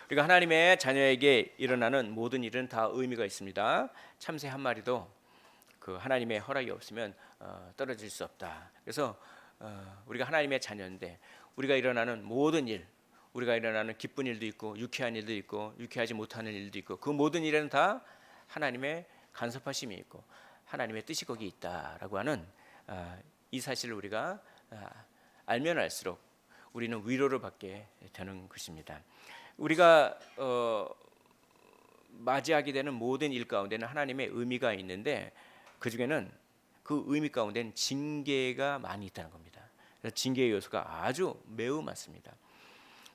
우리가 하나님의 자녀에게 일어나는 모든 일은 다 의미가 있습니다. 참새 한 마리도 그 하나님의 허락이 없으면 떨어질 수 없다. 그래서 우리가 하나님의 자녀인데 우리가 일어나는 모든 일, 우리가 일어나는 기쁜 일도 있고 유쾌한 일도 있고 유쾌하지 못하는 일도 있고 그 모든 일에는 다 하나님의 간섭하심이 있고 하나님의 뜻이 거기 있다라고 하는 이 사실을 우리가 알면 알수록 우리는 위로를 받게 되는 것입니다. 우리가 맞이하게 되는 모든 일 가운데는 하나님의 의미가 있는데 그 중에는 그 의미 가운데는 징계가 많이 있다는 겁니다. 그래서 징계의 요소가 아주 매우 많습니다.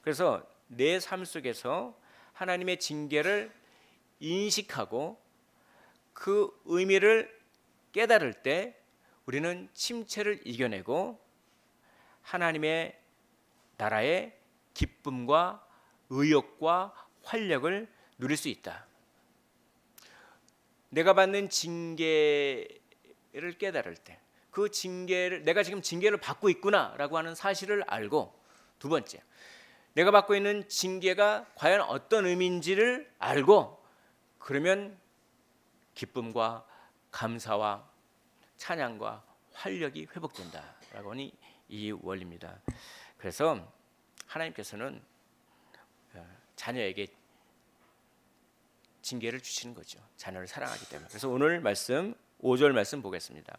그래서 내 삶 속에서 하나님의 징계를 인식하고 그 의미를 깨달을 때 우리는 침체를 이겨내고 하나님의 나라의 기쁨과 의욕과 활력을 누릴 수 있다. 내가 받는 징계를 깨달을 때 그 징계를 내가 지금 징계를 받고 있구나라고 하는 사실을 알고 두 번째 내가 받고 있는 징계가 과연 어떤 의미인지를 알고 그러면 기쁨과 감사와 찬양과 활력이 회복된다라고 하니 이 원리입니다. 그래서 하나님께서는 자녀에게 징계를 주시는 거죠. 자녀를 사랑하기 때문에. 그래서 오늘 말씀 5절 말씀 보겠습니다.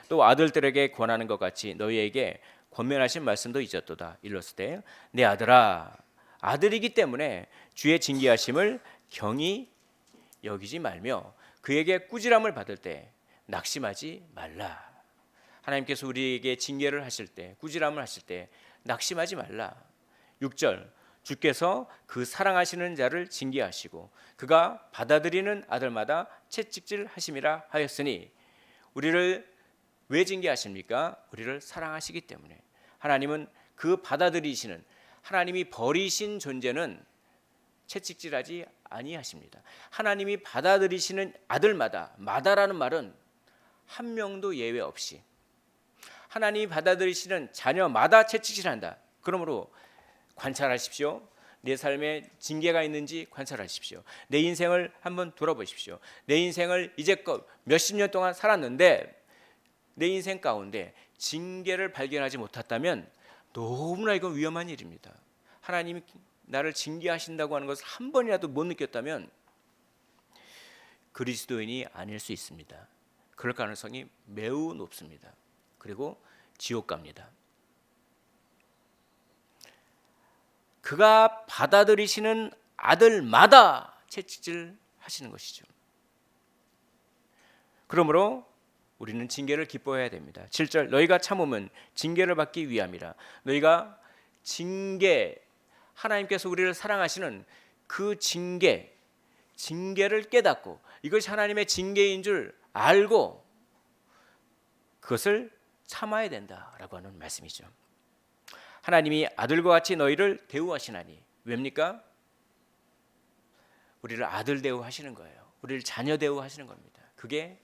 또 아들들에게 권하는 것 같이 너희에게 권면하신 말씀도 잊었도다. 일렀을 내 아들아 아들이기 때문에 주의 징계하심을 경히 여기지 말며 그에게 꾸지람을 받을 때 낙심하지 말라. 하나님께서 우리에게 징계를 하실 때 꾸지람을 하실 때 낙심하지 말라. 6절 주께서 그 사랑하시는 자를 징계하시고 그가 받아들이는 아들마다 채찍질 하심이라 하였으니 우리를 왜 징계하십니까? 우리를 사랑하시기 때문에. 하나님은 그 받아들이시는 하나님이 버리신 존재는 채찍질하지 아니하십니다. 하나님이 받아들이시는 아들마다 마다라는 말은 한 명도 예외 없이 하나님이 받아들이시는 자녀마다 채찍질한다. 그러므로 관찰하십시오. 내 삶에 징계가 있는지 관찰하십시오. 내 인생을 한번 돌아보십시오. 내 인생을 이제껏 몇십 년 동안 살았는데 내 인생 가운데 징계를 발견하지 못했다면 너무나 이건 위험한 일입니다. 하나님이 나를 징계하신다고 하는 것을 한 번이라도 못 느꼈다면 그리스도인이 아닐 수 있습니다. 그럴 가능성이 매우 높습니다. 그리고 지옥 갑니다. 그가 받아들이시는 아들마다 채찍질 하시는 것이죠. 그러므로 우리는 징계를 기뻐해야 됩니다. 7절 너희가 참음은 징계를 받기 위함이라. 너희가 징계 하나님께서 우리를 사랑하시는 그 징계를 깨닫고 이것이 하나님의 징계인 줄 알고 그것을 참아야 된다라고 하는 말씀이죠. 하나님이 아들과 같이 너희를 대우하시나니 왜입니까? 우리를 아들 대우하시는 거예요. 우리를 자녀 대우하시는 겁니다. 그게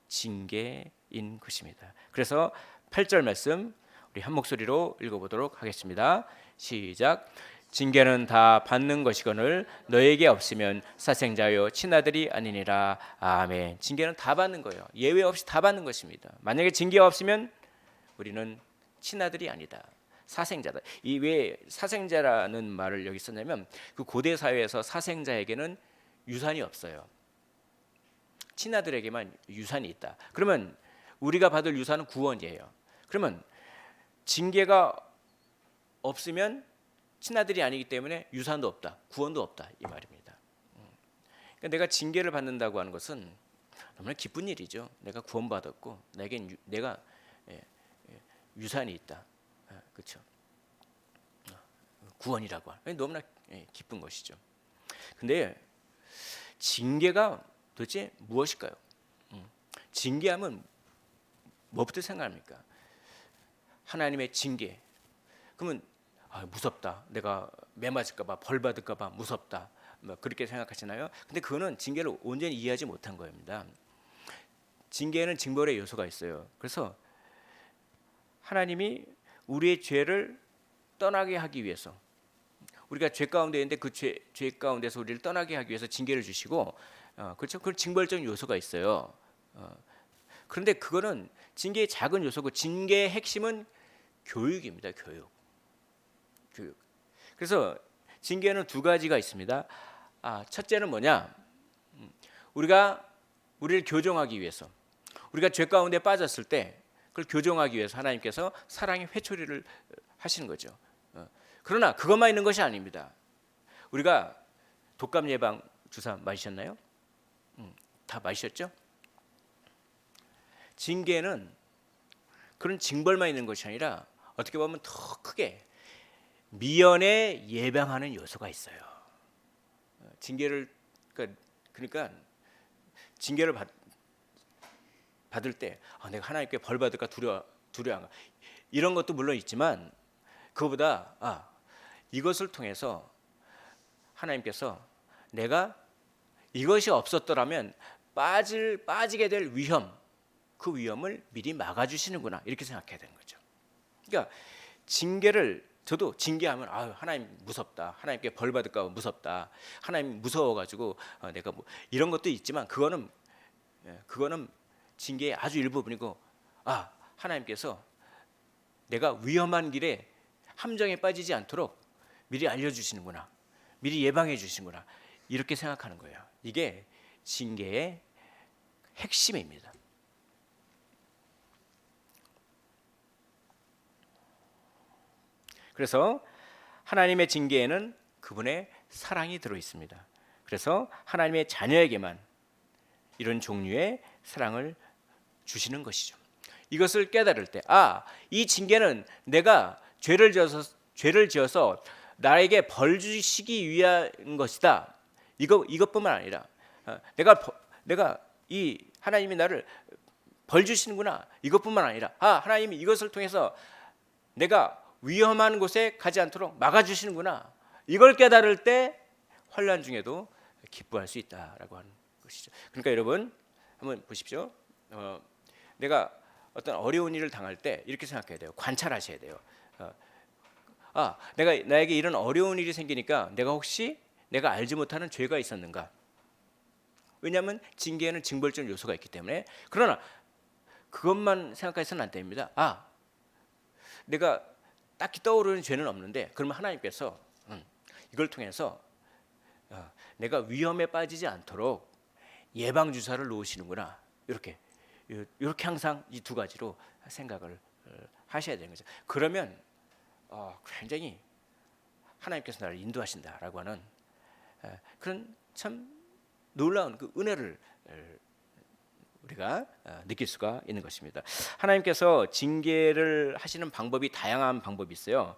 징계인 것입니다. 그래서 8절 말씀 우리 한 목소리로 읽어보도록 하겠습니다. 시작. 징계는 다 받는 것이거늘 너에게 없으면 사생자요 친아들이 아니니라. 아멘. 징계는 다 받는 거예요. 예외 없이 다 받는 것입니다. 만약에 징계가 없으면 우리는 친아들이 아니다. 사생자다. 이 왜 사생자라는 말을 여기 썼냐면 그 고대 사회에서 사생자에게는 유산이 없어요. 친아들에게만 유산이 있다. 그러면 우리가 받을 유산은 구원이에요. 그러면 징계가 없으면 친아들이 아니기 때문에 유산도 없다, 구원도 없다 이 말입니다. 그러니까 내가 징계를 받는다고 하는 것은 너무나 기쁜 일이죠. 내가 구원받았고 내가 유산이 있다, 그렇죠? 구원이라고 하는 너무나 기쁜 것이죠. 근데 징계가 도대체 무엇일까요? 징계하면 뭐부터 생각합니까? 하나님의 징계. 그러면 무섭다. 내가 매 맞을까봐 벌 받을까봐 무섭다. 그렇게 생각하시나요? 근데 그거는 징계를 온전히 이해하지 못한 겁니다. 징계에는 징벌의 요소가 있어요. 그래서 하나님이 우리의 죄를 떠나게 하기 위해서 우리가 죄 가운데 있는데 그 죄 가운데서 우리를 떠나게 하기 위해서 징계를 주시고, 그렇죠? 그 징벌적 요소가 있어요. 그런데 그거는 징계의 작은 요소고, 징계의 핵심은 교육입니다. 교육. 그래서 징계는 두 가지가 있습니다. 첫째는 뭐냐? 우리를 교정하기 위해서, 우리가 죄 가운데 빠졌을 때 그걸 교정하기 위해서 하나님께서 사랑의 회초리를 하시는 거죠. 그러나 그것만 있는 것이 아닙니다. 우리가 독감 예방 주사 맞으셨나요? 다 맞으셨죠? 징계는 그런 징벌만 있는 것이 아니라 어떻게 보면 더 크게 미연에 예방하는 요소가 있어요. 징계를 그러니까 징계를 받을 때 내가 하나님께 벌 받을까 두려워한가, 이런 것도 물론 있지만, 그거보다 이것을 통해서 하나님께서 내가 이것이 없었더라면 빠지게 될 위험, 그 위험을 미리 막아주시는구나, 이렇게 생각해야 되는 거죠. 그러니까 징계를, 저도 징계하면 하나님 무섭다, 하나님께 벌 받을까 봐 무섭다, 하나님 무서워가지고 내가 뭐 이런 것도 있지만, 그거는 징계의 아주 일부분이고, 하나님께서 내가 위험한 길에 함정에 빠지지 않도록 미리 알려주시는구나, 미리 예방해 주시는구나, 이렇게 생각하는 거예요. 이게 징계의 핵심입니다. 그래서 하나님의 징계에는 그분의 사랑이 들어 있습니다. 그래서 하나님의 자녀에게만 이런 종류의 사랑을 주시는 것이죠. 이것을 깨달을 때, 이 징계는 내가 죄를 지어서 나에게 벌 주시기 위한 것이다, 이것뿐만 아니라 내가 이 하나님이 나를 벌 주시는구나, 이것뿐만 아니라 하나님이 이것을 통해서 내가 위험한 곳에 가지 않도록 막아주시는구나, 이걸 깨달을 때 환난 중에도 기뻐할 수 있다라고 하는 것이죠. 그러니까 여러분 한번 보십시오. 내가 어떤 어려운 일을 당할 때 이렇게 생각해야 돼요. 관찰하셔야 돼요. 나에게 이런 어려운 일이 생기니까 혹시 내가 알지 못하는 죄가 있었는가? 왜냐하면 징계에는 징벌적 요소가 있기 때문에. 그러나 그것만 생각해서는 안 됩니다. 내가 딱히 떠오르는 죄는 없는데, 그러면 하나님께서 이걸 통해서 내가 위험에 빠지지 않도록 예방 주사를 놓으시는구나, 이렇게 항상 이 두 가지로 생각을 하셔야 되는 거죠. 그러면 굉장히 하나님께서 나를 인도하신다라고 하는 그런 참 놀라운 그 은혜를 우리가 느낄 수가 있는 것입니다. 하나님께서 징계를 하시는 방법이 다양한 방법이 있어요.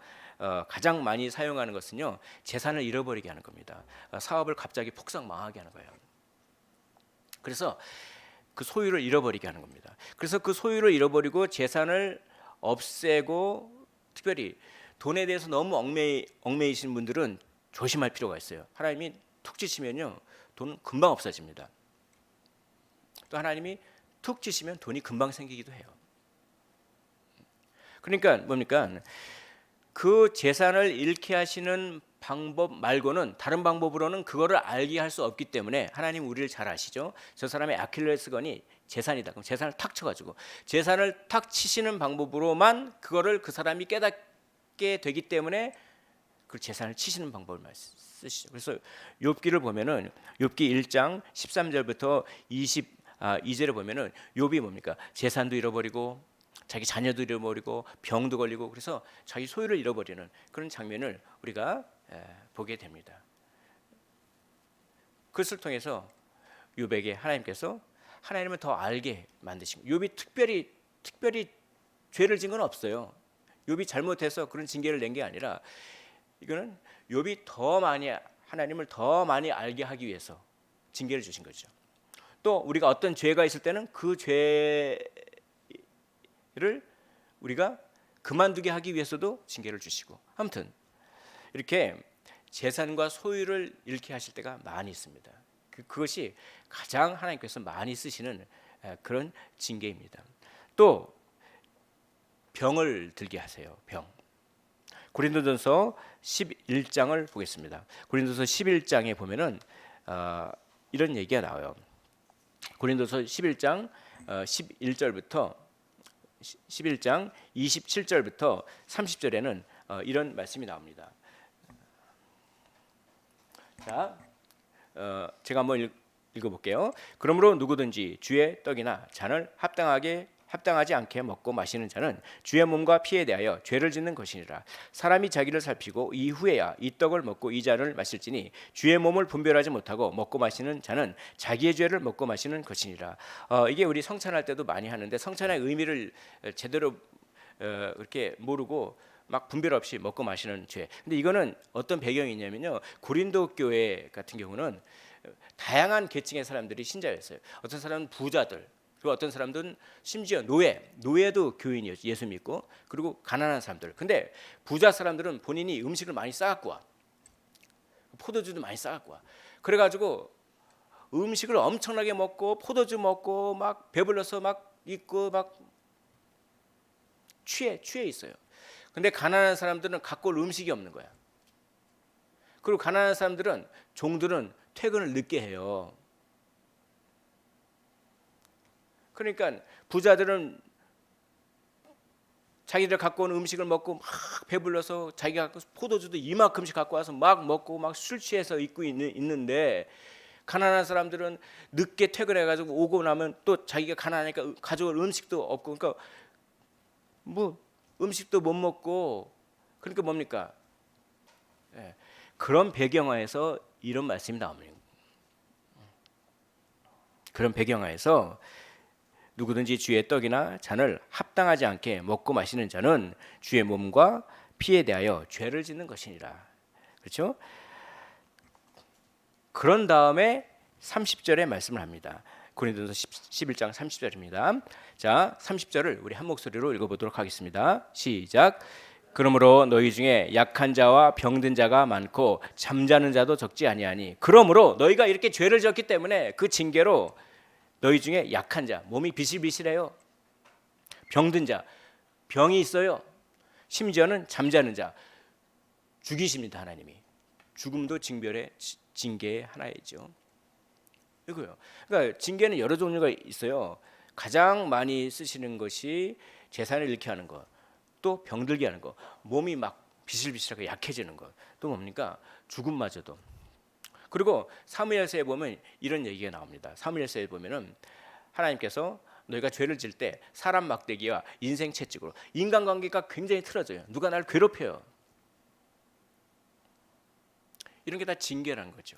가장 많이 사용하는 것은요, 재산을 잃어버리게 하는 겁니다. 사업을 갑자기 폭삭 망하게 하는 거예요. 그래서 그 소유를 잃어버리게 하는 겁니다. 그래서 그 소유를 잃어버리고 재산을 없애고, 특별히 돈에 대해서 너무 얽매이신 분들은 조심할 필요가 있어요. 하나님이 툭 치시면요, 돈은 금방 없어집니다. 또 하나님이 툭 치시면 돈이 금방 생기기도 해요. 그러니까 뭡니까? 그 재산을 잃게 하시는 방법 말고는, 다른 방법으로는 그거를 알게 할 수 없기 때문에, 하나님 우리를 잘 아시죠? 저 사람의 아킬레스건이 재산이다. 그럼 재산을 탁 쳐가지고, 재산을 탁 치시는 방법으로만 그거를 그 사람이 깨닫게 되기 때문에 그 재산을 치시는 방법을 쓰시죠. 그래서 욥기를 보면은 욥기 1장 13절부터 22절에 보면은 욥이 뭡니까? 재산도 잃어버리고 자기 자녀도 잃어버리고 병도 걸리고, 그래서 자기 소유를 잃어버리는 그런 장면을 우리가 보게 됩니다. 그것을 통해서 욥에게 하나님께서 하나님을 더 알게 만드시고, 욥이 특별히 죄를 진 건 없어요. 욥이 잘못해서 그런 징계를 낸 게 아니라, 이거는 욥이 더 많이 하나님을 더 많이 알게 하기 위해서 징계를 주신 거죠. 또 우리가 어떤 죄가 있을 때는 그 죄를 우리가 그만두게 하기 위해서도 징계를 주시고, 아무튼 이렇게 재산과 소유를 잃게 하실 때가 많이 있습니다. 그것이 가장 하나님께서 많이 쓰시는 그런 징계입니다. 또 병을 들게 하세요. 병. 고린도전서 11장을 보겠습니다. 고린도서 11장에 보면은 이런 얘기가 나와요. 고린도서 11장 11절부터 11장 27절부터 30절에는 이런 말씀이 나옵니다. 자, 제가 한번 읽어볼게요. 그러므로 누구든지 주의 떡이나 잔을 합당하지 않게 먹고 마시는 자는 주의 몸과 피에 대하여 죄를 짓는 것이니라. 사람이 자기를 살피고 이후에야 이 떡을 먹고 이 잔을 마실지니 주의 몸을 분별하지 못하고 먹고 마시는 자는 자기의 죄를 먹고 마시는 것이니라. 이게 우리 성찬할 때도 많이 하는데 성찬의 의미를 제대로 그렇게 모르고 막 분별 없이 먹고 마시는 죄. 근데 이거는 어떤 배경이 있냐면요. 고린도 교회 같은 경우는 다양한 계층의 사람들이 신자였어요. 어떤 사람은 부자들, 그리고 어떤 사람들은 심지어 노예도 교인이었죠. 예수 믿고. 그리고 가난한 사람들. 근데 부자 사람들은 본인이 음식을 많이 싸갖고 와. 포도주도 많이 싸갖고 와. 그래가지고 음식을 엄청나게 먹고 포도주 먹고 막 배불러서 막 있고 막 취해 있어요. 근데 가난한 사람들은 갖고 올 음식이 없는 거야. 그리고 가난한 사람들은 종들은 퇴근을 늦게 해요. 그러니까 부자들은 자기들 갖고 온 음식을 먹고 막 배불러서 자기가 갖고 포도주도 이만큼씩 갖고 와서 막 먹고 막 술 취해서 있는데 가난한 사람들은 늦게 퇴근해가지고 오고 나면 또 자기가 가난하니까 가져올 음식도 없고 그러니까 뭐 음식도 못 먹고 그러니까 뭡니까? 그런 배경하에서 이런 말씀이 나옵니다. 그런 배경하에서 누구든지 주의 떡이나 잔을 합당하지 않게 먹고 마시는 자는 주의 몸과 피에 대하여 죄를 짓는 것이니라. 그렇죠? 그런 다음에 30절에 말씀을 합니다. 고린도서 11장 30절입니다. 자, 30절을 우리 한 목소리로 읽어보도록 하겠습니다. 시작. 그러므로 너희 중에 약한 자와 병든 자가 많고 잠자는 자도 적지 아니하니 그러므로 너희가 이렇게 죄를 졌기 때문에 그 징계로 너희 중에 약한 자, 몸이 비실비실해요. 병든 자, 병이 있어요. 심지어는 잠자는 자, 죽이십니다. 하나님이. 죽음도 징계의 하나이죠. 이거요. 그러니까 징계는 여러 종류가 있어요. 가장 많이 쓰시는 것이 재산을 잃게 하는 것, 또 병들게 하는 것, 몸이 막 비실비실하게 약해지는 것, 또 뭡니까? 죽음마저도. 그리고 사무엘서에 보면 이런 얘기가 나옵니다. 사무엘서에 보면은 하나님께서 너희가 죄를 질 때 사람 막대기와 인생 채찍으로 인간관계가 굉장히 틀어져요. 누가 날 괴롭혀요. 이런 게 다 징계라는 거죠.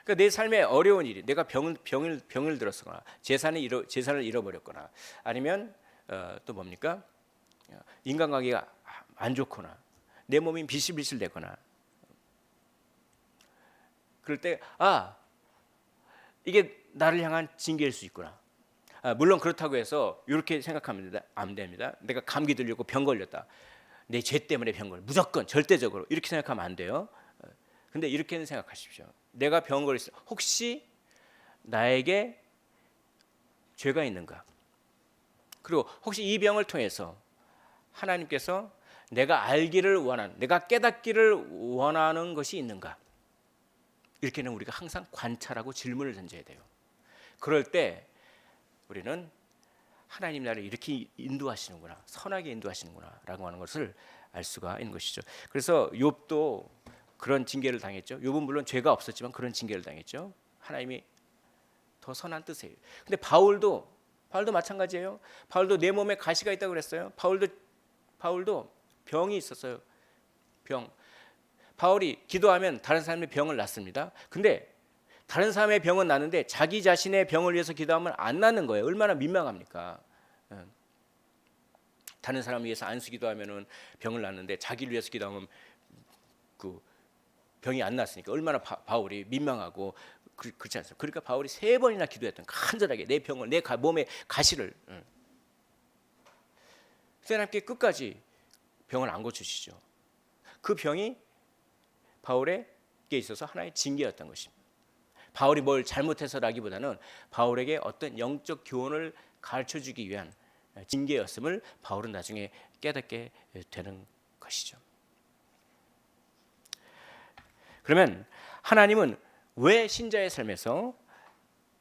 그러니까 내 삶에 어려운 일이 내가 병을 들었거나 재산을 잃어버렸거나 아니면 또 뭡니까? 인간관계가 안 좋거나 내 몸이 비실비실되거나 그럴 때 이게 나를 향한 징계일 수 있구나. 물론 그렇다고 해서 이렇게 생각하면 안 됩니다. 내가 감기 들려고 병 걸렸다. 내 죄 때문에 병 걸 무조건 절대적으로 이렇게 생각하면 안 돼요. 근데 이렇게는 생각하십시오. 내가 병 걸렸어. 혹시 나에게 죄가 있는가? 그리고 혹시 이 병을 통해서 하나님께서 내가 알기를 원하는, 내가 깨닫기를 원하는 것이 있는가? 이렇게는 우리가 항상 관찰하고 질문을 던져야 돼요. 그럴 때 우리는 하나님 나를 이렇게 인도하시는구나, 선하게 인도하시는구나라고 하는 것을 알 수가 있는 것이죠. 그래서 욥도 그런 징계를 당했죠. 욥은 물론 죄가 없었지만 그런 징계를 당했죠. 하나님이 더 선한 뜻이에요. 근데 바울도 마찬가지예요. 바울도 내 몸에 가시가 있다고 그랬어요. 바울도 병이 있었어요. 바울이 기도하면 다른 사람의 병을 낫습니다. 근데 다른 사람의 병은 나는데 자기 자신의 병을 위해서 기도하면 안 낫는 거예요. 얼마나 민망합니까? 다른 사람을 위해서 안수 기도하면은 병을 낫는데 자기를 위해서 기도하면 그 병이 안 낫으니까 얼마나 바울이 민망하고 그렇지 않습니까? 그러니까 바울이 3번이나 기도했던 간절하게 내 병을 내 몸의 가시를 하나님께 끝까지 병을 안 고쳐주시죠. 그 병이 바울에게 있어서 하나의 징계였던 것입니다. 바울이 뭘 잘못해서라기보다는 바울에게 어떤 영적 교훈을 가르쳐주기 위한 징계였음을 바울은 나중에 깨닫게 되는 것이죠. 그러면 하나님은 왜 신자의 삶에서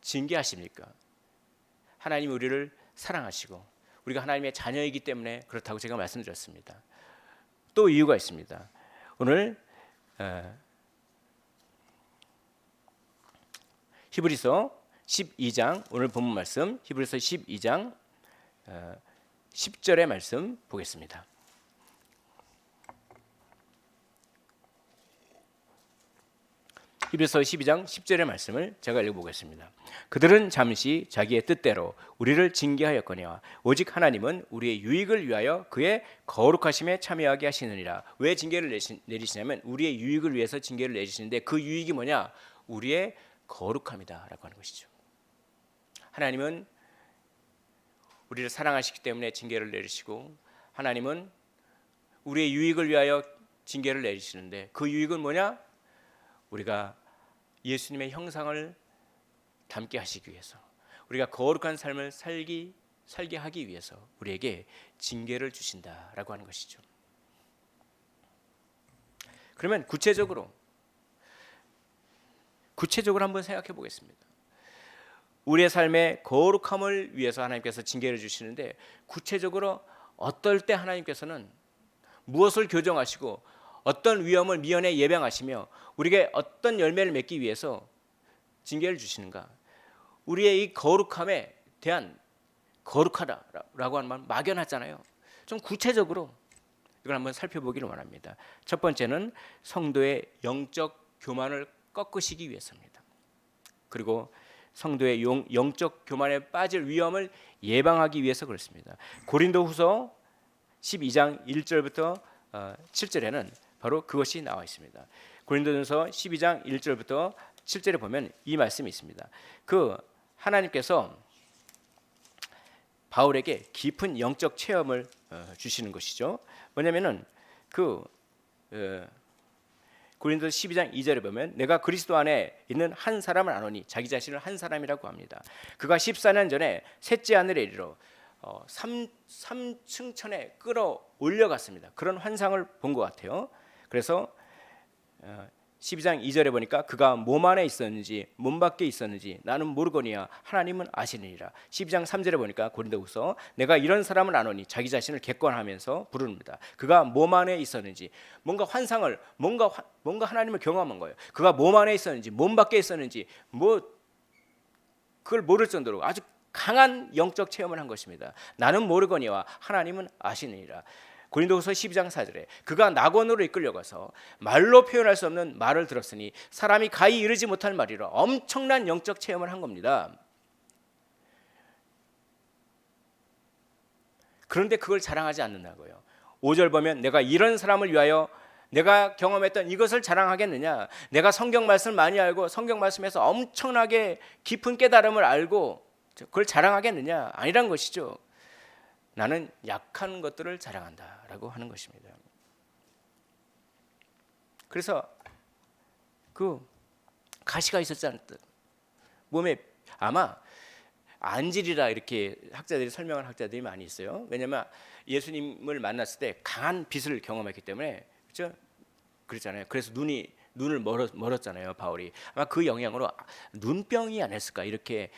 징계하십니까? 하나님이 우리를 사랑하시고 우리가 하나님의 자녀이기 때문에 그렇다고 제가 말씀드렸습니다. 또 이유가 있습니다. 오늘 히브리서 12장 오늘 본문 말씀 히브리서 12장 10절의 말씀 보겠습니다. 히브리서 12장 10절의 말씀을 제가 읽어보겠습니다. 그들은 잠시 자기의 뜻대로 우리를 징계하였거니와 오직 하나님은 우리의 유익을 위하여 그의 거룩하심에 참여하게 하시느니라. 왜 징계를 내리시냐면 우리의 유익을 위해서 징계를 내리시는데 그 유익이 뭐냐? 우리의 거룩함이다 라고 하는 것이죠. 하나님은 우리를 사랑하시기 때문에 징계를 내리시고 하나님은 우리의 유익을 위하여 징계를 내리시는데 그 유익은 뭐냐? 우리가 예수님의 형상을 닮게 하시기 위해서 우리가 거룩한 삶을 살게 하기 위해서 우리에게 징계를 주신다라고 하는 것이죠. 그러면 구체적으로 한번 생각해 보겠습니다. 우리의 삶의 거룩함을 위해서 하나님께서 징계를 주시는데 구체적으로 어떨 때 하나님께서는 무엇을 교정하시고 어떤 위험을 미연에 예방하시며 우리에게 어떤 열매를 맺기 위해서 징계를 주시는가? 우리의 이 거룩함에 대한 거룩하다라고 하는 말 막연하잖아요. 좀 구체적으로 이걸 한번 살펴보기를 원합니다. 첫 번째는 성도의 영적 교만을 꺾으시기 위해서입니다. 그리고 성도의 영적 교만에 빠질 위험을 예방하기 위해서 그렇습니다. 고린도후서 12장 1절부터 7절에는 바로 그것이 나와 있습니다. 고린도전서 12장 1절부터 7절에 보면 이 말씀이 있습니다. 그 하나님께서 바울에게 깊은 영적 체험을 주시는 것이죠. 뭐냐면은 고린도서 12장 2절에 보면 내가 그리스도 안에 있는 한 사람을 아노니 자기 자신을 한 사람이라고 합니다. 그가 14년 전에 셋째 하늘에 이르러 삼층천에 끌어올려갔습니다. 그런 환상을 본 것 같아요. 그래서 12장 2절에 보니까 그가 몸 안에 있었는지 몸 밖에 있었는지 나는 모르거니와 하나님은 아시느니라. 12장 3절에 보니까 고린도후서 내가 이런 사람을 아노니 자기 자신을 객관하면서 부릅니다. 그가 몸 안에 있었는지 뭔가 환상을 뭔가 하나님을 경험한 거예요. 그가 몸 안에 있었는지 몸 밖에 있었는지 그걸 모를 정도로 아주 강한 영적 체험을 한 것입니다. 나는 모르거니와 하나님은 아시느니라. 고린도후서 12장 4절에 그가 낙원으로 이끌려가서 말로 표현할 수 없는 말을 들었으니 사람이 가히 이르지 못할 말이라. 엄청난 영적 체험을 한 겁니다. 그런데 그걸 자랑하지 않는다고요. 5절 보면 내가 이런 사람을 위하여 내가 경험했던 이것을 자랑하겠느냐? 내가 성경 말씀을 많이 알고 성경 말씀에서 엄청나게 깊은 깨달음을 알고 그걸 자랑하겠느냐? 아니란 것이죠. 나는 약한 것들을 자랑한다라고 하는 것입니다. 그래서 그 가시가 있었지 않듯 몸에 아마 안질이라 이렇게 학자들이 설명한 학자들이 많이 있어요. 왜냐하면 예수님을 만났을 때 강한 빛을 경험했기 때문에 그렇죠? 그렇잖아요. 그래서 눈을 멀었잖아요. 바울이 아마 그 영향으로 눈병이 아니었을까 이렇게.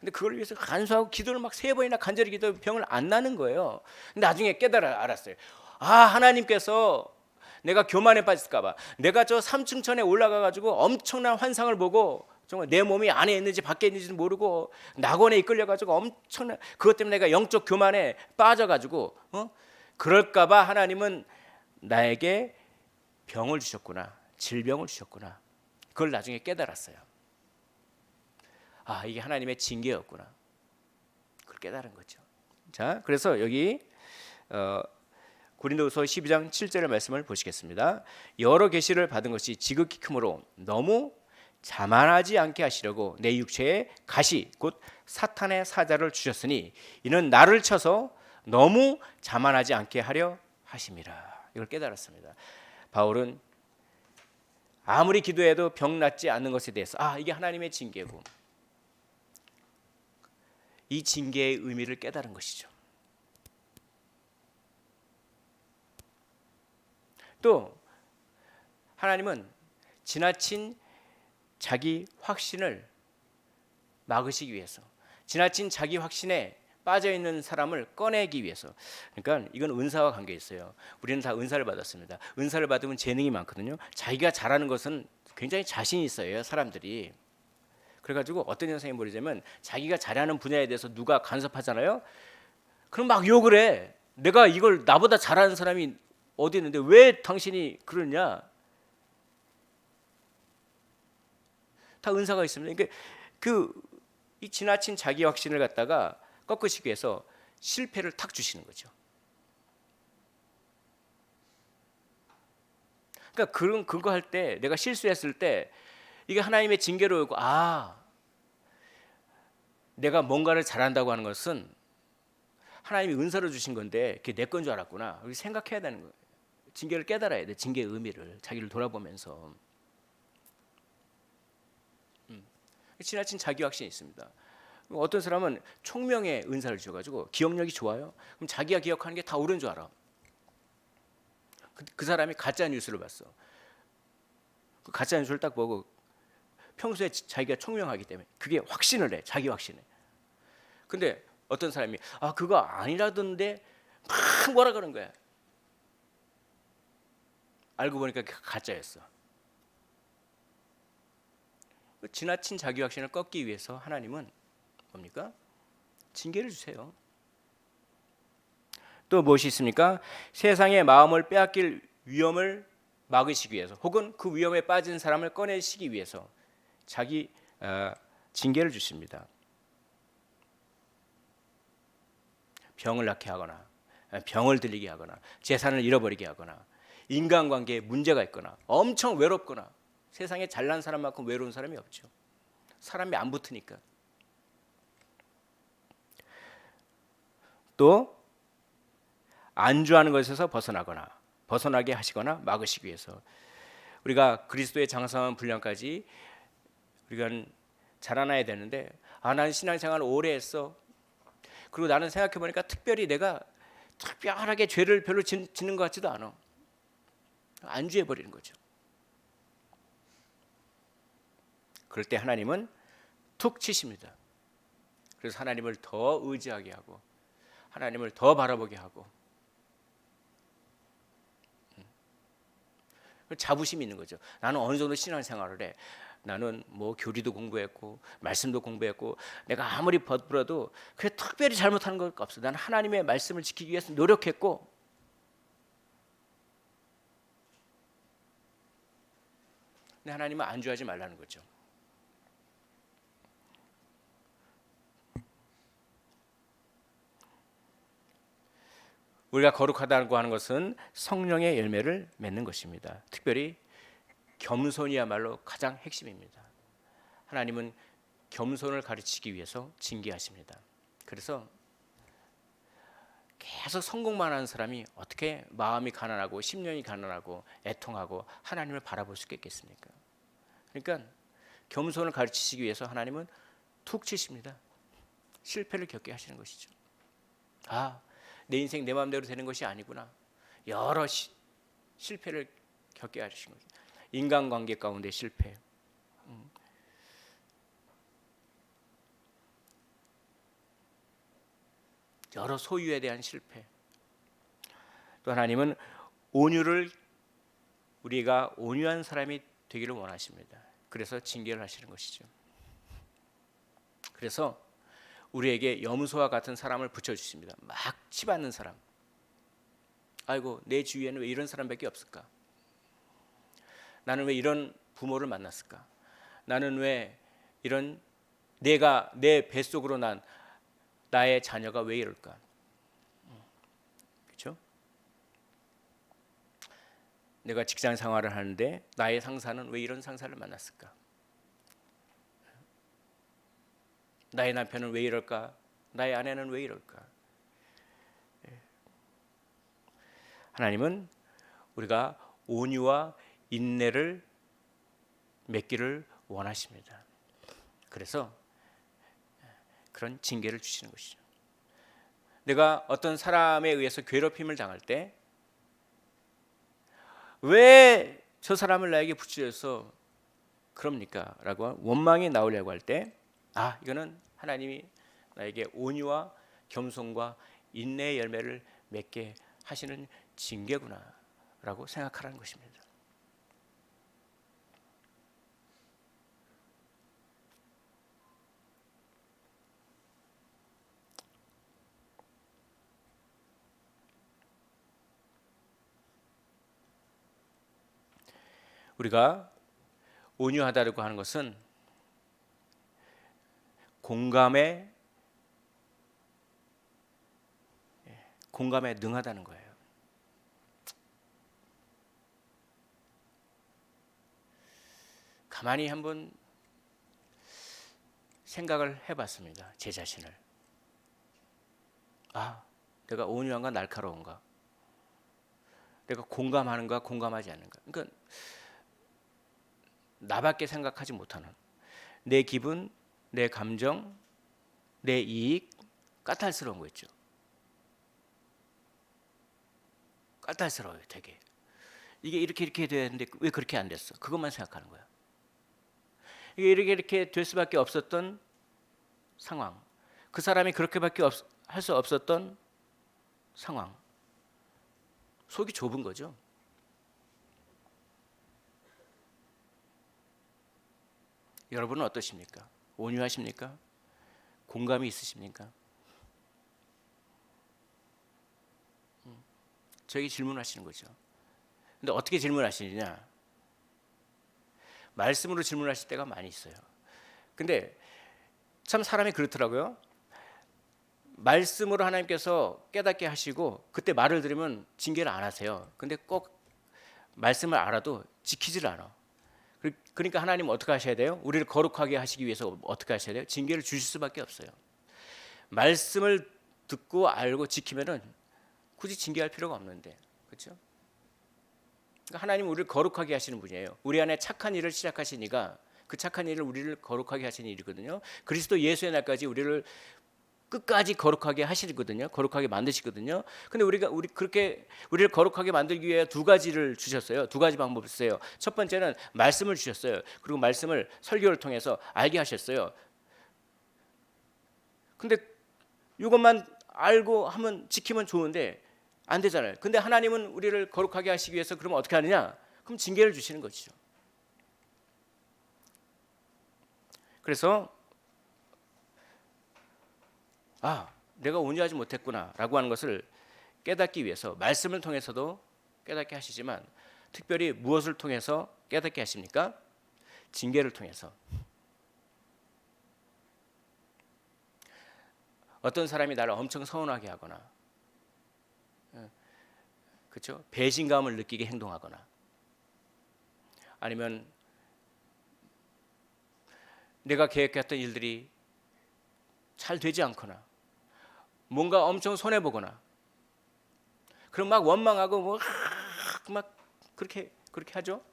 근데 그걸 위해서 간수하고 기도를 막 3번이나 간절히 기도 병을 안 나는 거예요. 근데 나중에 알았어요. 하나님께서 내가 교만에 빠질까봐 내가 저 3층천에 올라가 가지고 엄청난 환상을 보고 정말 내 몸이 안에 있는지 밖에 있는지도 모르고 낙원에 이끌려 가지고 엄청난 그것 때문에 내가 영적 교만에 빠져 가지고 그럴까봐 하나님은 나에게 병을 주셨구나. 질병을 주셨구나. 그걸 나중에 깨달았어요. 이게 하나님의 징계였구나. 그걸 깨달은 거죠. 자, 그래서 여기 고린도후서 12장 7절의 말씀을 보시겠습니다. 여러 계시를 받은 것이 지극히 크므로 너무 자만하지 않게 하시려고 내 육체에 가시 곧 사탄의 사자를 주셨으니 이는 나를 쳐서 너무 자만하지 않게 하려 하심이라. 이걸 깨달았습니다. 바울은 아무리 기도해도 병 낫지 않는 것에 대해서 이게 하나님의 징계고 이 징계의 의미를 깨달은 것이죠. 또 하나님은 지나친 자기 확신을 막으시기 위해서, 지나친 자기 확신에 빠져 있는 사람을 꺼내기 위해서. 그러니까 이건 은사와 관계 있어요. 우리는 다 은사를 받았습니다. 은사를 받으면 재능이 많거든요. 자기가 잘하는 것은 굉장히 자신이 있어요, 사람들이. 그래가지고 어떤 현상이 벌어지냐면 자기가 잘하는 분야에 대해서 누가 간섭하잖아요. 그럼 막 욕을 해. 내가 이걸 나보다 잘하는 사람이 어디 있는데 왜 당신이 그러냐? 다 은사가 있습니다. 그러니까 이 지나친 자기 확신을 갖다가 꺾으시기 위해서 실패를 탁 주시는 거죠. 그러니까 그런 그거 할 때, 내가 실수했을 때 이게 하나님의 징계로 오고, 내가 뭔가를 잘한다고 하는 것은 하나님이 은사로 주신 건데 그게 내 건 줄 알았구나. 우리 생각해야 되는 거예요. 징계를 깨달아야 돼. 징계의 의미를 자기를 돌아보면서. 지나친 자기 확신이 있습니다. 어떤 사람은 총명의 은사를 주어가지고 기억력이 좋아요. 그럼 자기가 기억하는 게 다 옳은 줄 알아. 그 사람이 가짜 뉴스를 봤어. 그 가짜 뉴스를 딱 보고 평소에 자기가 총명하기 때문에 그게 확신을 해. 자기 확신에. 근데 어떤 사람이 그거 아니라던데 막 뭐라 그런 거야. 알고 보니까 가짜였어. 지나친 자기 확신을 꺾기 위해서 하나님은 뭡니까? 징계를 주세요. 또 무엇이 있습니까? 세상의 마음을 빼앗길 위험을 막으시기 위해서, 혹은 그 위험에 빠진 사람을 꺼내시기 위해서 자기 징계를 주십니다. 병을 낳게 하거나, 병을 들리게 하거나, 재산을 잃어버리게 하거나, 인간관계에 문제가 있거나, 엄청 외롭거나. 세상에 잘난 사람만큼 외로운 사람이 없죠. 사람이 안 붙으니까. 또 안주하는 것에서 벗어나게 하시거나 막으시기 위해서, 우리가 그리스도의 장성한 분량까지 우리가 자라나야 되는데, 나는 신앙생활을 오래 했어. 그리고 나는 생각해 보니까 특별히 내가 특별하게 죄를 별로 짓는 것 같지도 않아. 안주해 버리는 거죠. 그럴 때 하나님은 툭 치십니다. 그래서 하나님을 더 의지하게 하고, 하나님을 더 바라보게 하고, 자부심이 있는 거죠. 나는 어느 정도 신앙생활을 해. 나는 뭐 교리도 공부했고 말씀도 공부했고, 내가 아무리 버들어도 그게 특별히 잘못하는 것 없어. 나는 하나님의 말씀을 지키기 위해서 노력했고. 근데 하나님은 안주하지 말라는 거죠. 우리가 거룩하다고 하는 것은 성령의 열매를 맺는 것입니다. 특별히 겸손이야말로 가장 핵심입니다. 하나님은 겸손을 가르치기 위해서 징계하십니다. 그래서 계속 성공만 하는 사람이 어떻게 마음이 가난하고 심령이 가난하고 애통하고 하나님을 바라볼 수 있겠습니까? 그러니까 겸손을 가르치시기 위해서 하나님은 툭 치십니다. 실패를 겪게 하시는 것이죠. 내 인생 내 마음대로 되는 것이 아니구나. 여러 실패를 겪게 하신 거죠. 인간관계 가운데 실패, 여러 소유에 대한 실패. 또 하나님은 우리가 온유한 사람이 되기를 원하십니다. 그래서 징계를 하시는 것이죠. 그래서 우리에게 염소와 같은 사람을 붙여주십니다. 막 치받는 사람. 아이고, 내 주위에는 왜 이런 사람밖에 없을까? 나는 왜 이런 부모를 만났을까? 나는 왜 이런 내가 내 뱃속으로 난 나의 자녀가 왜 이럴까? 그렇죠? 내가 직장 생활을 하는데 나의 상사는 왜 이런 상사를 만났을까? 나의 남편은 왜 이럴까? 나의 아내는 왜 이럴까? 하나님은 우리가 온유와 인내를 맺기를 원하십니다. 그래서 그런 징계를 주시는 것이죠. 내가 어떤 사람에 의해서 괴롭힘을 당할 때 왜 저 사람을 나에게 붙이셔서 그럽니까? 라고 원망이 나오려고 할 때, 이거는 하나님이 나에게 온유와 겸손과 인내의 열매를 맺게 하시는 징계구나 라고 생각하라는 것입니다. 우리가 온유하다고 하는 것은 공감에 능하다는 거예요. 가만히 한번 생각을 해봤습니다. 제 자신을. 내가 온유한가 날카로운가? 내가 공감하는가 공감하지 않는가? 그러니까 나밖에 생각하지 못하는 내 기분, 내 감정, 내 이익, 까탈스러운 거 있죠. 까탈스러워요, 되게. 이게 이렇게 돼야 되는데 왜 그렇게 안 됐어? 그것만 생각하는 거야. 이게 이렇게 될 수밖에 없었던 상황, 그 사람이 그렇게밖에 할 수 없었던 상황, 속이 좁은 거죠. 여러분은 어떠십니까? 온유하십니까? 공감이 있으십니까? 저에게 질문하시는 거죠. 근데 어떻게 질문하시느냐? 말씀으로 질문하실 때가 많이 있어요. 근데 참 사람이 그렇더라고요. 말씀으로 하나님께서 깨닫게 하시고 그때 말을 들으면 징계를 안 하세요. 근데 꼭 말씀을 알아도 지키질 않아. 그러니까 하나님은 어떻게 하셔야 돼요? 우리를 거룩하게 하시기 위해서 어떻게 하셔야 돼요? 징계를 주실 수밖에 없어요. 말씀을 듣고 알고 지키면은 굳이 징계할 필요가 없는데, 그렇죠? 그러니까 하나님은 우리를 거룩하게 하시는 분이에요. 우리 안에 착한 일을 시작하시니까 그 착한 일을 우리를 거룩하게 하시는 일이거든요. 그리스도 예수의 날까지 우리를 끝까지 거룩하게 하시거든요. 거룩하게 만드시거든요. 근데 우리 그렇게 우리를 거룩하게 만들기 위해 두 가지를 주셨어요. 두 가지 방법을 써요. 첫 번째는 말씀을 주셨어요. 그리고 말씀을 설교를 통해서 알게 하셨어요. 근데 이것만 알고 하면 지키면 좋은데 안 되잖아요. 근데 하나님은 우리를 거룩하게 하시기 위해서 그러면 어떻게 하느냐? 그럼 징계를 주시는 것이죠. 그래서 내가 온유하지 못했구나라고 하는 것을 깨닫기 위해서 말씀을 통해서도 깨닫게 하시지만 특별히 무엇을 통해서 깨닫게 하십니까? 징계를 통해서. 어떤 사람이 나를 엄청 서운하게 하거나, 그렇죠? 배신감을 느끼게 행동하거나, 아니면 내가 계획했던 일들이 잘 되지 않거나, 뭔가 엄청 손해 보거나, 그럼 막 원망하고 막 그렇게 하죠.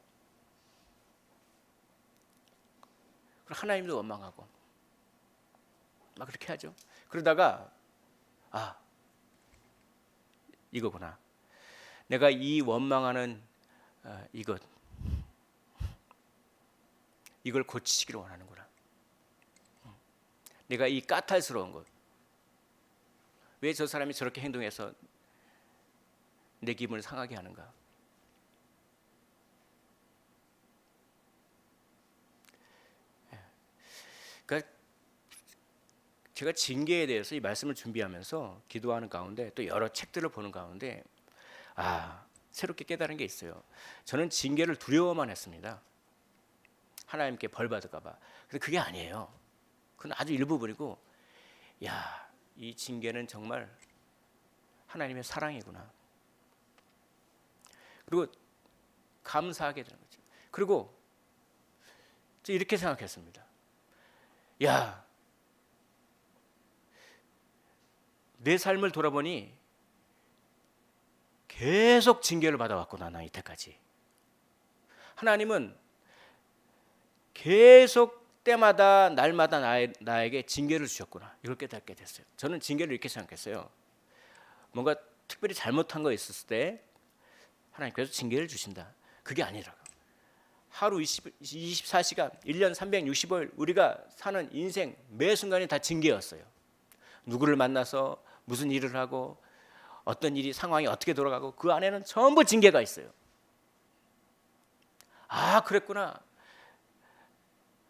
하나님도 원망하고 막 그렇게 하죠. 그러다가 이거구나. 내가 이 원망하는 이걸 고치시기를 원하는구나. 내가 이 까탈스러운 것, 왜 저 사람이 저렇게 행동해서 내 기분을 상하게 하는가? 그러니까 제가 징계에 대해서 이 말씀을 준비하면서 기도하는 가운데 또 여러 책들을 보는 가운데 새롭게 깨달은 게 있어요. 저는 징계를 두려워만 했습니다. 하나님께 벌 받을까 봐. 근데 그게 아니에요. 그건 아주 일부분이고, 이 징계는 정말 하나님의 사랑이구나. 그리고 감사하게 되는 거죠. 그리고 이렇게 생각했습니다. 내 삶을 돌아보니 계속 징계를 받아왔구나, 나 이때까지. 하나님은 계속 때마다 날마다 나에게 징계를 주셨구나. 이걸 깨닫게 됐어요. 저는 징계를 이렇게 생각했어요. 뭔가 특별히 잘못한 거 있었을 때 하나님께서 징계를 주신다. 그게 아니라고. 하루 24시간 1년 365일 우리가 사는 인생 매 순간이 다 징계였어요. 누구를 만나서 무슨 일을 하고 어떤 일이 상황이 어떻게 돌아가고 그 안에는 전부 징계가 있어요. 아, 그랬구나.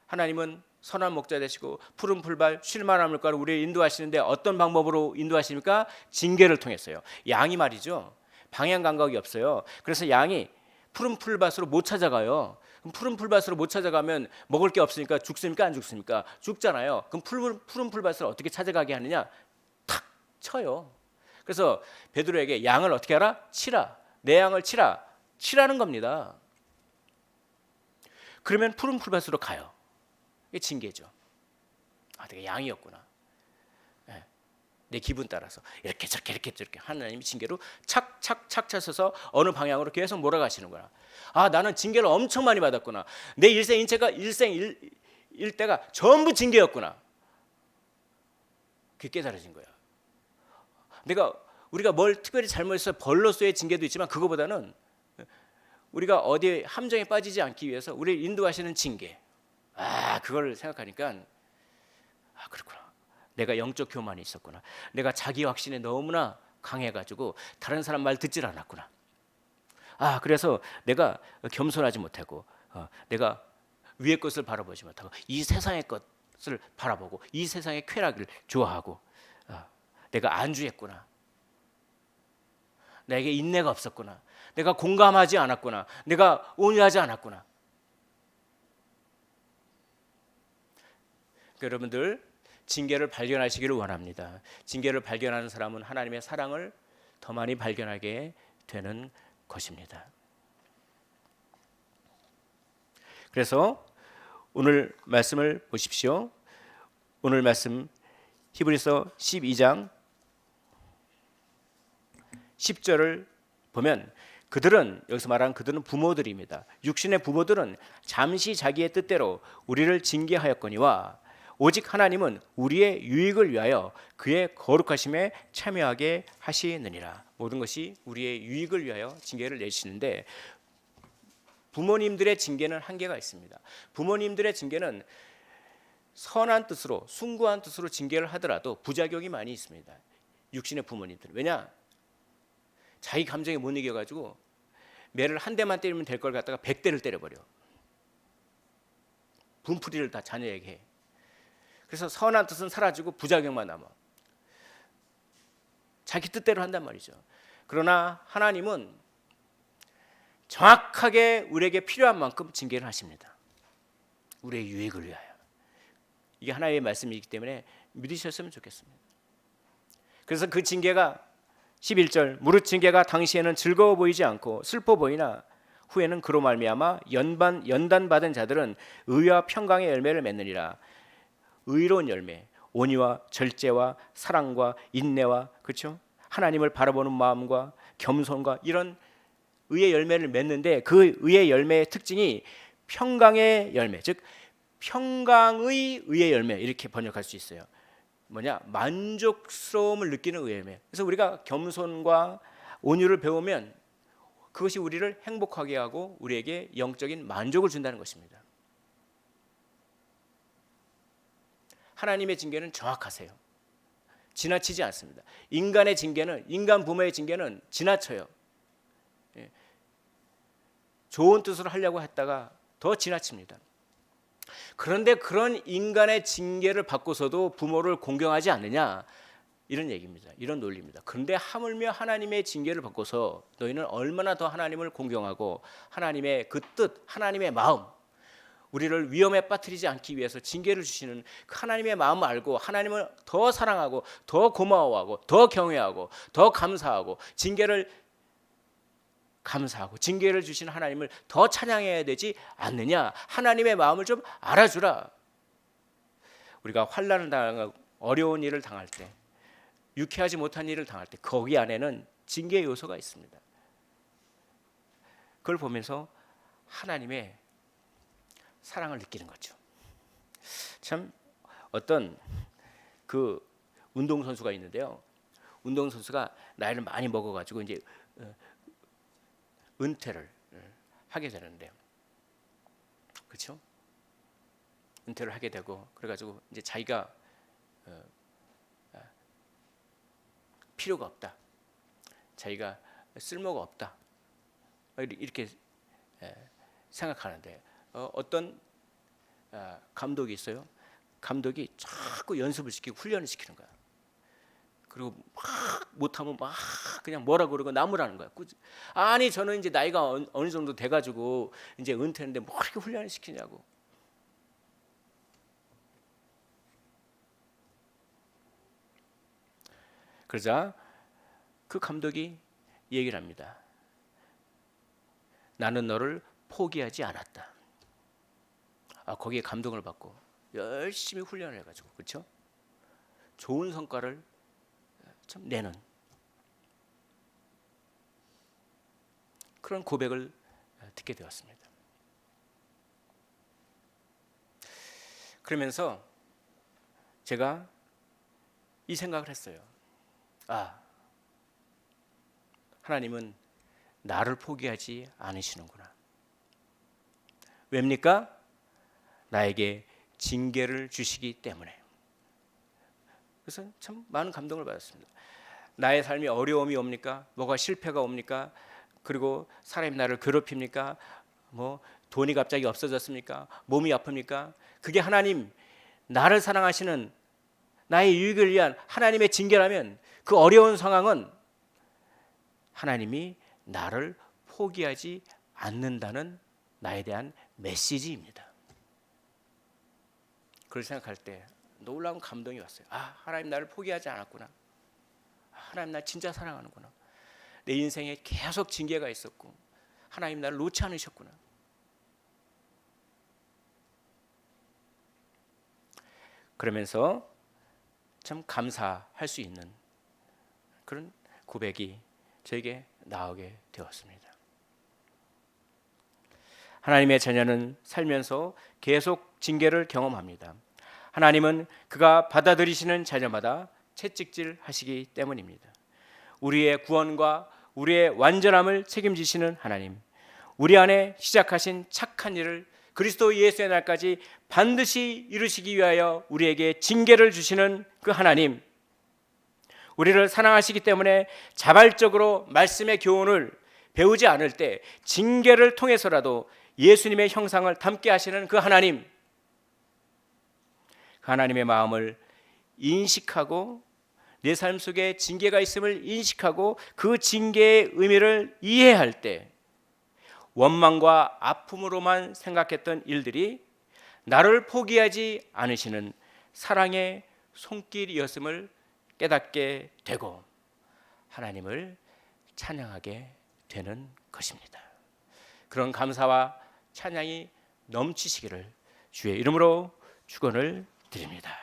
하나님은 선한 목자 되시고 푸른 풀밭 쉴만한 물가로 우리를 인도하시는데 어떤 방법으로 인도하십니까? 징계를 통했어요. 양이 말이죠. 방향 감각이 없어요. 그래서 양이 푸른 풀밭으로 못 찾아가요. 그럼 푸른 풀밭으로 못 찾아가면 먹을 게 없으니까 죽습니까? 안 죽습니까? 죽잖아요. 그럼 푸른 풀밭을 어떻게 찾아가게 하느냐? 탁 쳐요. 그래서 베드로에게 양을 어떻게 하라? 치라. 내 양을 치라. 치라는 겁니다. 그러면 푸른 풀밭으로 가요. 이게 징계죠. 아, 내가 양이었구나. 네. 내 기분 따라서 이렇게 저렇게 하나님이 징계로 착착착 쳐서 어느 방향으로 계속 몰아가시는구나. 아, 나는 징계를 엄청 많이 받았구나. 내 일생 일대가 전부 징계였구나. 그게 깨달아진 거야. 우리가 뭘 특별히 잘못해서 벌로서의 징계도 있지만 그거보다는 우리가 어디에 함정에 빠지지 않기 위해서 우리를 인도하시는 징계. 아, 그걸 생각하니까 아, 그렇구나. 내가 영적 교만이 있었구나. 내가 자기 확신에 너무나 강해가지고 다른 사람 말 듣질 않았구나. 아, 그래서 내가 겸손하지 못하고 내가 위의 것을 바라보지 못하고 이 세상의 것을 바라보고 이 세상의 쾌락을 좋아하고 내가 안주했구나. 내게 인내가 없었구나. 내가 공감하지 않았구나. 내가 온유하지 않았구나. 여러분들 징계를 발견하시기를 원합니다. 징계를 발견하는 사람은 하나님의 사랑을 더 많이 발견하게 되는 것입니다. 그래서 오늘 말씀을 보십시오. 오늘 말씀 히브리서 12장 10절을 보면 그들은, 여기서 말하는 그들은 부모들입니다. 육신의 부모들은 잠시 자기의 뜻대로 우리를 징계하였거니와 오직 하나님은 우리의 유익을 위하여 그의 거룩하심에 참여하게 하시느니라. 모든 것이 우리의 유익을 위하여 징계를 내시는데 부모님들의 징계는 한계가 있습니다. 부모님들의 징계는 선한 뜻으로 숭고한 뜻으로 징계를 하더라도 부작용이 많이 있습니다. 육신의 부모님들. 왜냐? 자기 감정에 못 이겨가지고 매를 한 대만 때리면 될 걸 갖다가 100대를 때려버려. 분풀이를 다 자녀에게 해. 그래서 선한 뜻은 사라지고 부작용만 남아. 자기 뜻대로 한단 말이죠. 그러나 하나님은 정확하게 우리에게 필요한 만큼 징계를 하십니다. 우리의 유익을 위하여. 이게 하나님의 말씀이기 때문에 믿으셨으면 좋겠습니다. 그래서 그 징계가 11절 무릇 징계가 당시에는 즐거워 보이지 않고 슬퍼 보이나 후에는 그로 말미암아 연단 받은 자들은 의와 평강의 열매를 맺느니라. 의로운 열매, 온유와 절제와 사랑과 인내와 그렇죠? 하나님을 바라보는 마음과 겸손과 이런 의의 열매를 맺는데 그 의의 열매의 특징이 평강의 열매, 즉 평강의 의의 열매 이렇게 번역할 수 있어요. 뭐냐? 만족스러움을 느끼는 의의 열매. 그래서 우리가 겸손과 온유를 배우면 그것이 우리를 행복하게 하고 우리에게 영적인 만족을 준다는 것입니다. 하나님의 징계는 정확하세요. 지나치지 않습니다. 인간의 징계는, 인간 부모의 징계는 지나쳐요. 좋은 뜻으로 하려고 했다가 더 지나칩니다. 그런데 그런 인간의 징계를 받고서도 부모를 공경하지 않느냐, 이런 얘기입니다. 이런 논리입니다. 그런데 하물며 하나님의 징계를 받고서 너희는 얼마나 더 하나님을 공경하고 하나님의 그 뜻, 하나님의 마음, 우리를 위험에 빠뜨리지 않기 위해서 징계를 주시는 그 하나님의 마음을 알고 하나님을 더 사랑하고 더 고마워하고 더 경외하고 더 감사하고 징계를 감사하고 징계를 주시는 하나님을 더 찬양해야 되지 않느냐. 하나님의 마음을 좀 알아주라. 우리가 환난을 당하고 어려운 일을 당할 때, 유쾌하지 못한 일을 당할 때 거기 안에는 징계 요소가 있습니다. 그걸 보면서 하나님의 사랑을 느끼는 거죠. 참 어떤 그 운동선수가 있는데요. 운동선수가 나이를 많이 먹어가지고 이제 은퇴를 하게 되는데, 그렇죠? 은퇴를 하게 되고 그래가지고 이제 자기가 필요가 없다, 자기가 쓸모가 없다, 이렇게 생각하는데 어떤 감독이 있어요. 감독이 자꾸 연습을 시키고 훈련을 시키는 거야. 그리고 막 못하면 막 그냥 뭐라 그러고 나무라는 거야. 아니 저는 이제 나이가 어느 정도 돼가지고 이제 은퇴했는데 뭐 이렇게 훈련을 시키냐고. 그러자 그 감독이 얘기를 합니다. 나는 너를 포기하지 않았다. 거기에 감동을 받고 열심히 훈련을 해가지고, 그렇죠? 좋은 성과를 참 내는 그런 고백을 듣게 되었습니다. 그러면서 제가 이 생각을 했어요. 하나님은 나를 포기하지 않으시는구나. 왜입니까? 나에게 징계를 주시기 때문에. 그래서 참 많은 감동을 받았습니다. 나의 삶이 어려움이 옵니까? 뭐가 실패가 옵니까? 그리고 사람이 나를 괴롭힙니까? 뭐 돈이 갑자기 없어졌습니까? 몸이 아픕니까? 그게 하나님, 나를 사랑하시는 나의 유익을 위한 하나님의 징계라면 그 어려운 상황은 하나님이 나를 포기하지 않는다는 나에 대한 메시지입니다. 그걸 생각할 때 놀라운 감동이 왔어요. 하나님 나를 포기하지 않았구나. 하나님 나 진짜 사랑하는구나. 내 인생에 계속 징계가 있었고 하나님 나를 놓지 않으셨구나. 그러면서 참 감사할 수 있는 그런 고백이 저에게 나오게 되었습니다. 하나님의 자녀는 살면서 계속 징계를 경험합니다. 하나님은 그가 받아들이시는 자녀마다 채찍질 하시기 때문입니다. 우리의 구원과 우리의 완전함을 책임지시는 하나님, 우리 안에 시작하신 착한 일을 그리스도 예수의 날까지 반드시 이루시기 위하여 우리에게 징계를 주시는 그 하나님, 우리를 사랑하시기 때문에 자발적으로 말씀의 교훈을 배우지 않을 때 징계를 통해서라도 예수님의 형상을 담게 하시는 그 하나님, 그 하나님의 마음을 인식하고 내 삶 속에 징계가 있음을 인식하고 그 징계의 의미를 이해할 때 원망과 아픔으로만 생각했던 일들이 나를 포기하지 않으시는 사랑의 손길이었음을 깨닫게 되고 하나님을 찬양하게 되는 것입니다. 그런 감사와 찬양이 넘치시기를 주의 이름으로 축원을 드립니다.